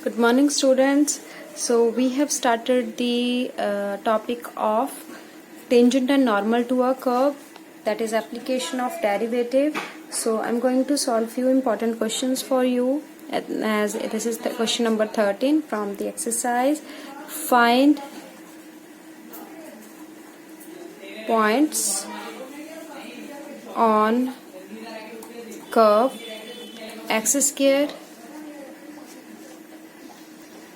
Good morning, students. So we have started the topic of tangent and normal to a curve, that is application of derivative. So I'm going to solve few important questions for you, as this is the question number 13 from the exercise. Find points on curve x square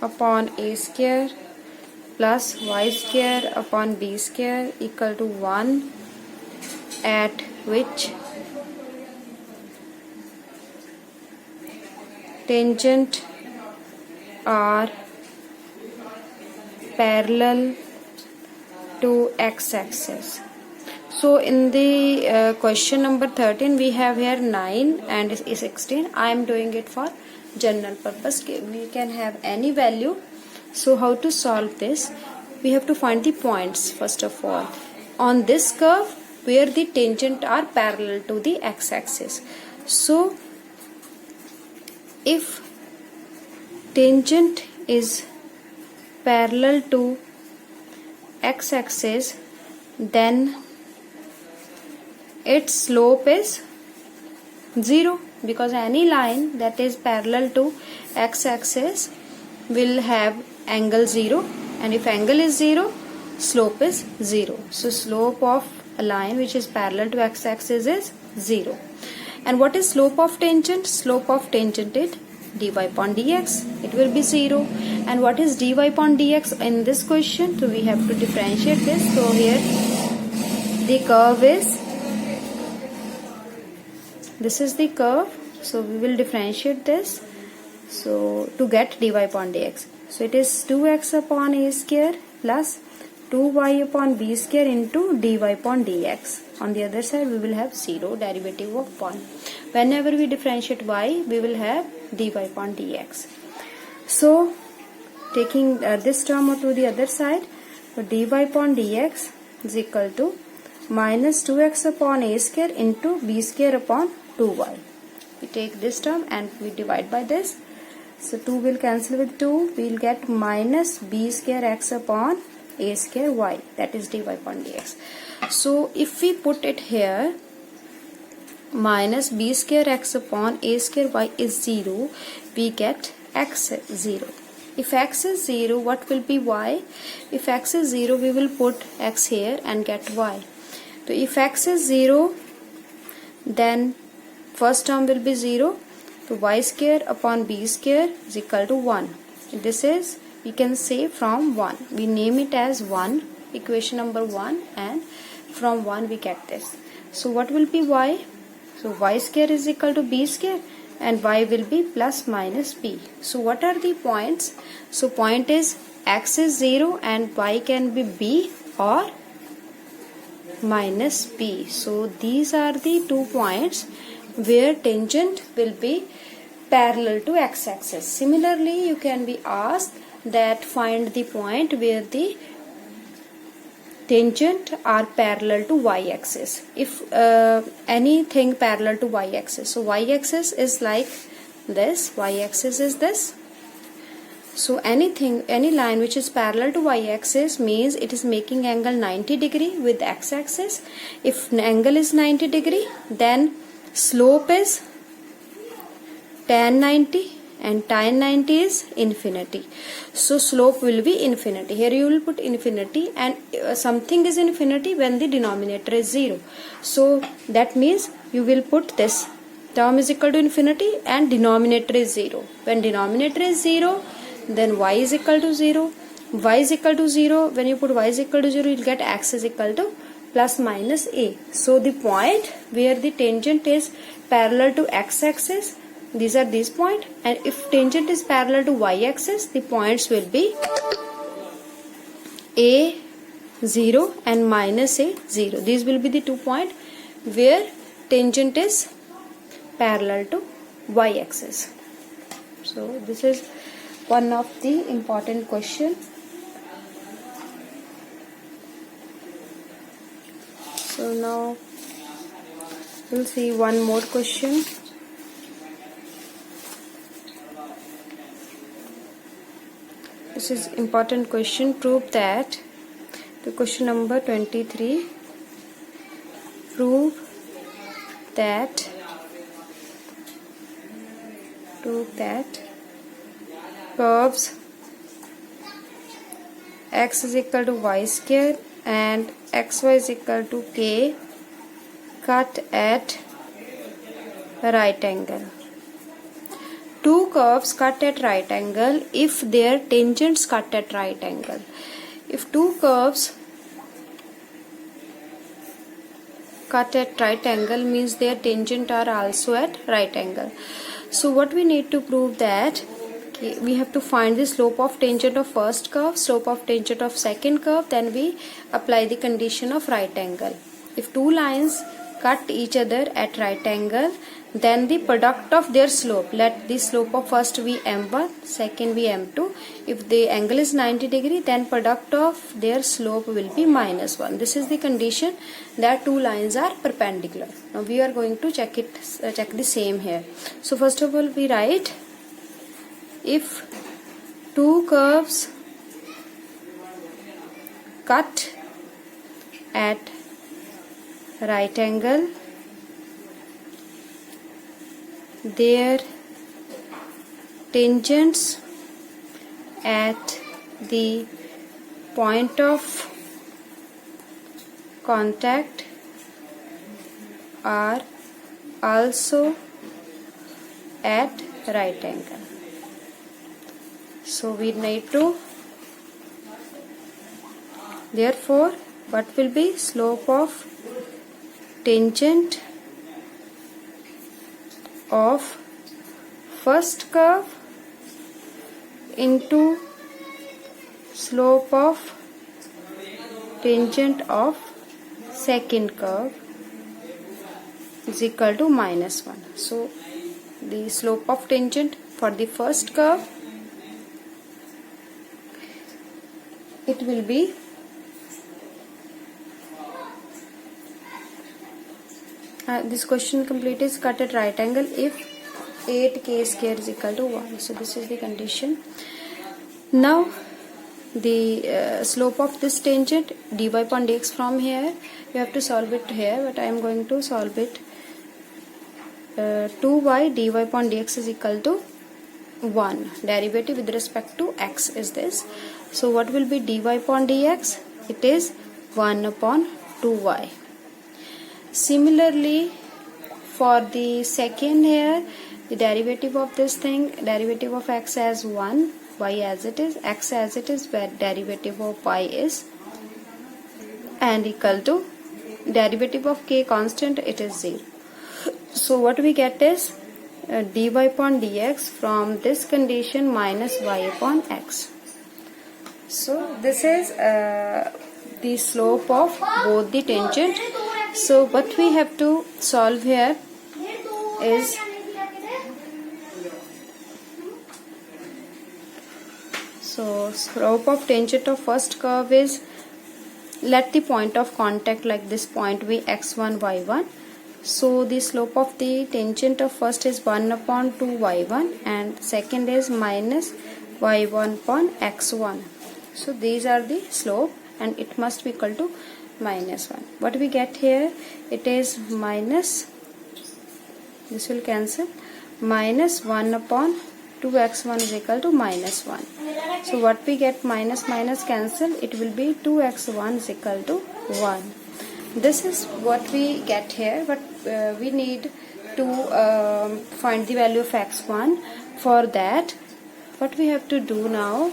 upon a square plus y square upon b square equal to 1, at which tangent are parallel to x-axis. So in the question number 13 we have here 9 and 16. I am doing it for general purpose. We can have any value. So how to solve this? We have to find the points first of all on this curve where the tangent are parallel to the x-axis. So if tangent is parallel to x-axis, then its slope is 0, because any line that is parallel to x-axis will have angle 0, and if angle is 0, slope is 0. So slope of a line which is parallel to x-axis is 0. And what is slope of tangent? Slope of tangent is dy upon dx. It will be 0. And what is dy upon dx in this question? So we have to differentiate this. So here the curve is, this is the curve, so we will differentiate this, so to get dy upon dx. So it is 2x upon a square plus 2y upon b square into dy upon dx. On the other side we will have 0, derivative of 1. Whenever we differentiate y, we will have dy upon dx. So taking this term to the other side, so dy upon dx is equal to minus 2x upon a square into b square upon 2y. We take this term and we divide by this. So 2 will cancel with 2. We will get minus b square x upon a square y. That is dy upon dx. So if we put it here, minus b square x upon a square y is 0. We get x 0. If x is 0, what will be y? If x is 0, we will put x here and get y. So if x is 0, then first term will be 0. So y square upon b square is equal to 1. This is, we can say, from 1. We name it as 1, equation number 1, and from 1 we get this. So what will be y? So y square is equal to b square and y will be plus minus b. So what are the points? So point is x is 0 and y can be b or minus b. So these are the 2 points where tangent will be parallel to x-axis. Similarly, you can be asked that find the point where the tangent are parallel to y-axis. If anything parallel to y-axis, so y-axis is like this, y-axis is this. So anything, any line which is parallel to y-axis means it is making angle 90 degree with x-axis. If angle is 90 degree, then slope is tan 90 and tan 90 is infinity. So slope will be infinity. Here you will put infinity, and something is infinity when the denominator is 0. So that means you will put this term is equal to infinity and denominator is 0. When denominator is 0, then y is equal to 0. Y is equal to 0. When you put y is equal to 0, you will get x is equal to plus minus a. So the point where the tangent is parallel to x-axis, these are these points, and if tangent is parallel to y-axis, the points will be a 0 and minus a 0. These will be the 2 points where tangent is parallel to y-axis. So this is one of the important question. So now we'll see one more question. this is important question. Prove that, the question number 23, prove that curves x is equal to y square and xy is equal to k cut at right angle. Two curves cut at right angle if their tangents cut at right angle. If two curves cut at right angle means their tangent are also at right angle. So what we need to prove that we have to find the slope of tangent of first curve, slope of tangent of second curve, then we apply the condition of right angle. If two lines cut each other at right angle, then the product of their slope, let the slope of first be m1, second be m2. If the angle is 90 degree, then product of their slope will be -1. This is the condition that two lines are perpendicular. Now we are going to check the same here. So first of all we write, if two curves cut at right angle, their tangents at the point of contact are also at right angle. So we need to, therefore what will be slope of tangent of first curve into slope of tangent of second curve is equal to -1. So the slope of tangent for the first curve, it will be this question complete is cut at right angle if 8k square is equal to 1. So this is the condition. Now the slope of this tangent dy upon dx, from here you have to solve it here, but I am going to solve it. 2y dy upon dx is equal to 1. Derivative with respect to x is this. So what will be dy upon dx? It is 1 upon 2y. Similarly, for the second here, the derivative of this thing, derivative of x as 1, y as it is, x as it is, where derivative of y is, and equal to derivative of k constant, it is 0. So what we get is dy upon dx from this condition minus y upon x. So this is the slope of both the tangent. So what we have to solve here is slope of tangent of first curve is, let the point of contact like this point be x1 y1. So the slope of the tangent of first is 1 upon 2 y1 and second is minus y1 upon x1. So these are the slope and it must be equal to -1. What we get here, it is minus, this will cancel, minus 1 upon 2x1 is equal to -1. So what we get, minus minus cancel, it will be 2x1 is equal to 1. This is what we get here, but we need to find the value of x1. For that, what we have to do now,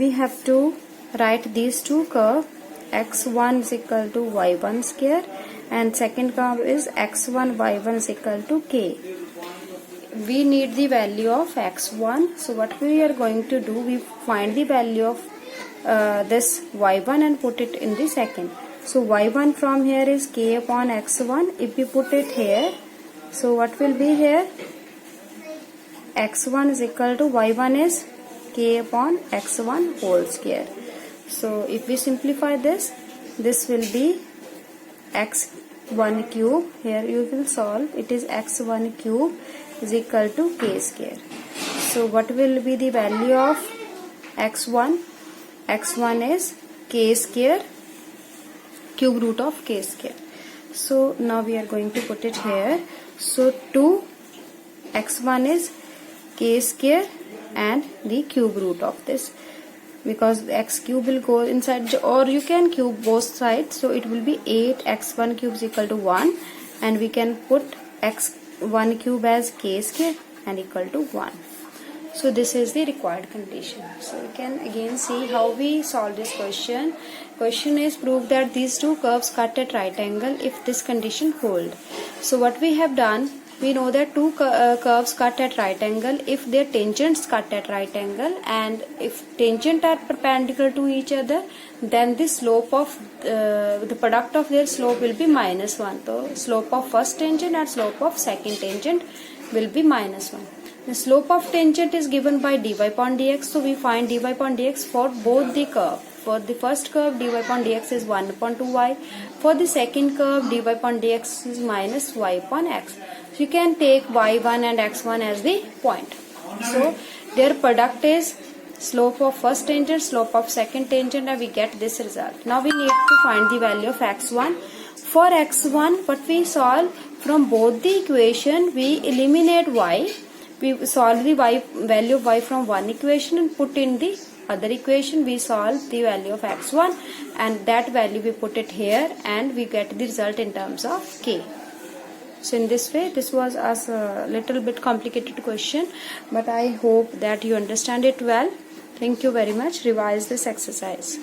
we have to write these two curves, x1 is equal to y1 square and second curve is x1 y1 is equal to k. We need the value of x1. So what we are going to do, we find the value of this y1 and put it in the second. So y1 from here is k upon x1. If we put it here, so what will be here, x1 is equal to y1 is k upon x1 whole square. So if we simplify this, this will be x1 cube. Here you will solve, it is x1 cube is equal to k square. So what will be the value of x1? x1 is k square, cube root of k square. So now we are going to put it here. So 2 x1 is k square and the cube root of this, because x cube will go inside, or you can cube both sides, so it will be 8x1 cube is equal to 1, and we can put x1 cube as k square and equal to 1. So this is the required condition. So we can again see how we solve this question. Question is, prove that these two curves cut at right angle if this condition hold. So what we have done, we know that two curves cut at right angle if their tangents cut at right angle, and if tangent are perpendicular to each other, then the slope of the product of their slope will be -1. So slope of first tangent and slope of second tangent will be -1. The slope of tangent is given by dy upon dx, so we find dy upon dx for both the curve. For the first curve, dy upon dx is 1 upon 2y. For the second curve, dy upon dx is minus y upon x. So you can take y1 and x1 as the point. So their product is slope of first tangent, slope of second tangent, and we get this result. Now we need to find the value of x1. For x1, what we solve, from both the equation, we eliminate y. We solve the y value of y from one equation and put in the other equation. We solve the value of x1, and that value we put it here, and we get the result in terms of k. So in this way, this was a little bit complicated question, but I hope that you understand it well. Thank you very much. Revise this exercise.